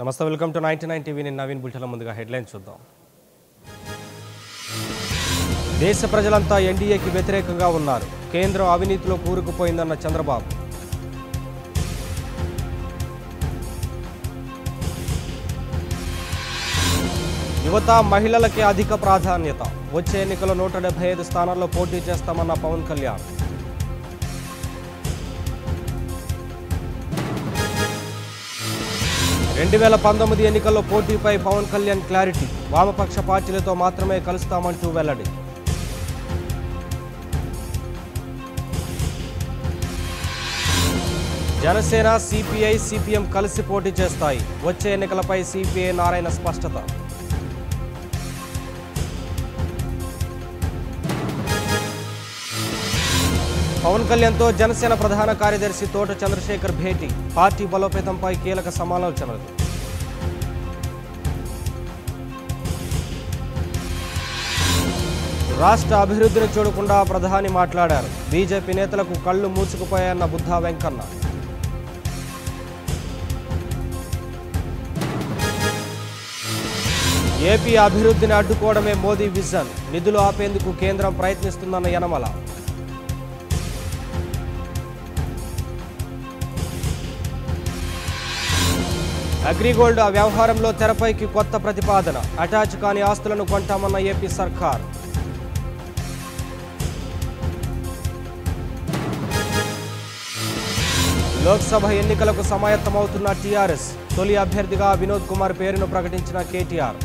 నమస్తే, welcome to 99 TV. నేను నవీన్. బుల్టెన్ల ముందుగా హెడ్లైన్స్ చూద్దాం. దేశ ప్రజలంతా ఎన్డీఏకి వ్యతిరేకంగా ఉన్నారు. కేంద్రం అవినీతిలో కూరుకుపోయిందన్న చంద్రబాబు. యువత మహిళలకే అధిక ప్రాధాన్యత. వచ్చే ఎన్నికల్లో 175 స్థానాల్లో పోటీ చేస్తామన్న పవన్ కళ్యాణ్. రెండు 2019 ఎన్నికల్లో పోటీపై పవన్ కళ్యాణ్ క్లారిటీ. వామపక్ష పార్టీలతో మాత్రమే కలుస్తామంటూ వెల్లడి. జనసేన, సిపిఐ, సిపిఎం కలిసి పోటీ చేస్తాయి. వచ్చే ఎన్నికలపై సిపిఐ నారాయణ స్పష్టత. పవన్ కళ్యాణ్తో జనసేన ప్రధాన కార్యదర్శి తోట చంద్రశేఖర్ భేటీ. పార్టీ బలోపేతంపై కీలక సమాలోచనలు. రాష్ట్ర అభివృద్ధిని చూడకుండా ప్రధాని మాట్లాడారు. బీజేపీ నేతలకు కళ్లు మూసుకుపోయాయన్న బుద్ధా వెంకన్న. ఏపీ అభివృద్ధిని అడ్డుకోవడమే మోదీ విజన్. నిధులు ఆపేందుకు కేంద్రం ప్రయత్నిస్తుందన్న యనమల. అగ్రిగోల్డ్ వ్యవహారంలో తెరపైకి కొత్త ప్రతిపాదన. అటాచ్ కాని ఆస్తులను కొంటామన్న ఏపీ సర్కార్. లోక్సభ ఎన్నికలకు సమాయత్తమవుతున్న టీఆర్ఎస్. తొలి అభ్యర్థిగా వినోద్ కుమార్ పేరును ప్రకటించిన కేటీఆర్.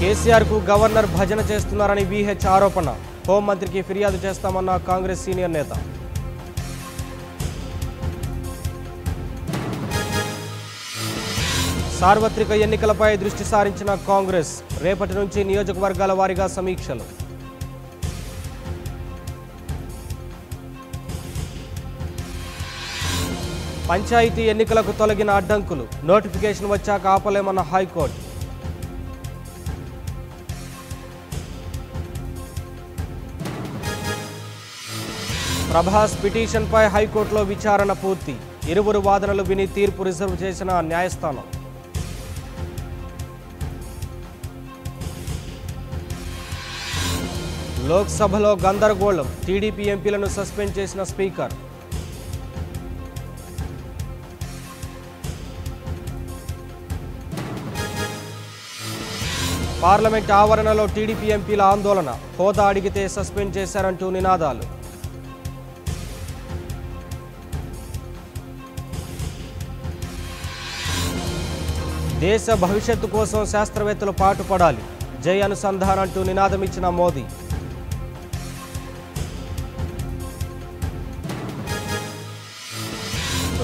కేసీఆర్కు గవర్నర్ భజన చేస్తున్నారని వీహెచ్ ఆరోపణ. హోంమంత్రికి ఫిర్యాదు చేస్తామన్న కాంగ్రెస్ సీనియర్ నేత. సార్వత్రిక ఎన్నికలపై దృష్టి సారించిన కాంగ్రెస్. రేపటి నుంచి నియోజకవర్గాల వారీగా సమీక్షలు. పంచాయతీ ఎన్నికలకు తొలగిన అడ్డంకులు. నోటిఫికేషన్ వచ్చాక ఆపలేమన్న హైకోర్టు. ప్రభాస్ పిటిషన్పై హైకోర్టులో విచారణ పూర్తి. ఇరువురు వాదనలు విని తీర్పు రిజర్వ్ చేసిన న్యాయస్థానం. లోక్సభలో గందరగోళం. టీడీపీ ఎంపీలను సస్పెండ్ చేసిన స్పీకర్. పార్లమెంట్ ఆవరణలో టీడీపీ ఎంపీల ఆందోళన. హోదా అడిగితే సస్పెండ్ చేశారంటూ నినాదాలు. దేశ భవిష్యత్తు కోసం శాస్త్రవేత్తలు పాటుపడాలి. జై అనుసంధాన్ అంటూ నినాదమిచ్చిన మోదీ.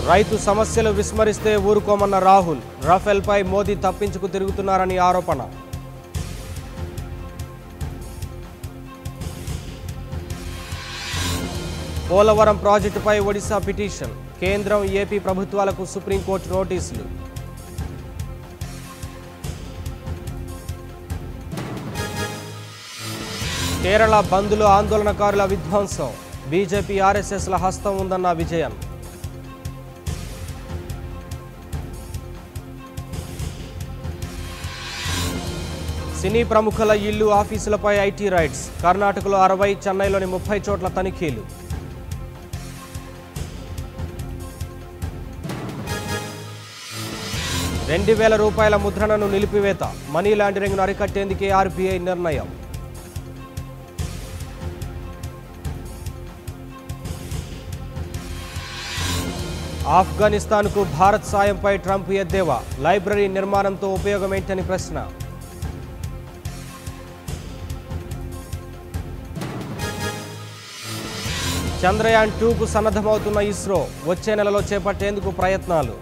రైతు సమస్యలు విస్మరిస్తే ఊరుకోమన్న రాహుల్. రాఫెల్పై మోదీ తప్పించుకు తిరుగుతున్నారని ఆరోపణ. పోలవరం ప్రాజెక్టుపై ఒడిశా పిటిషన్. కేంద్రం, ఏపీ ప్రభుత్వాలకు సుప్రీంకోర్టు నోటీసులు. కేరళ బంద్లో ఆందోళనకారుల విధ్వంసం. బీజేపీ, ఆర్ఎస్ఎస్ల హస్తం ఉందన్న విజయన్. సినీ ప్రముఖుల ఇల్లు, ఆఫీసులపై ఐటీ రైడ్స్. కర్ణాటకలో 60, చెన్నైలోని 30 చోట్ల తనిఖీలు. ₹2,000 ముద్రణను నిలిపివేత. మనీ లాండరింగ్ను అరికట్టేందుకే ఆర్బీఐ నిర్ణయం. ఆఫ్ఘనిస్తాన్కు భారత్ సాయంపై ట్రంప్ ఎద్దేవా. లైబ్రరీ నిర్మాణంతో ఉపయోగమేంటని ప్రశ్న. చంద్రయాన్ 2కు సన్నద్ధమవుతున్న ఇస్రో. వచ్చే నెలలో చేపట్టేందుకు ప్రయత్నాలు.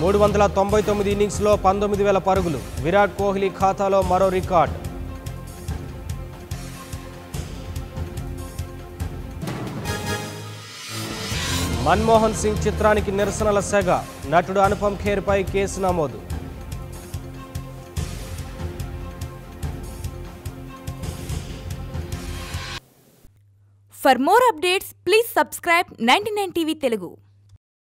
$399 ఇన్నింగ్స్లో 19,000 పరుగులు. విరాట్ కోహ్లీ ఖాతాలో మరో రికార్డ్. మన్మోహన్ సింగ్ చిత్రానికి నిరసనల సెగ. నటుడు అనుపమ్ ఖేర్ పై కేసు నమోదు. For more updates, please subscribe 99 TV Telugu.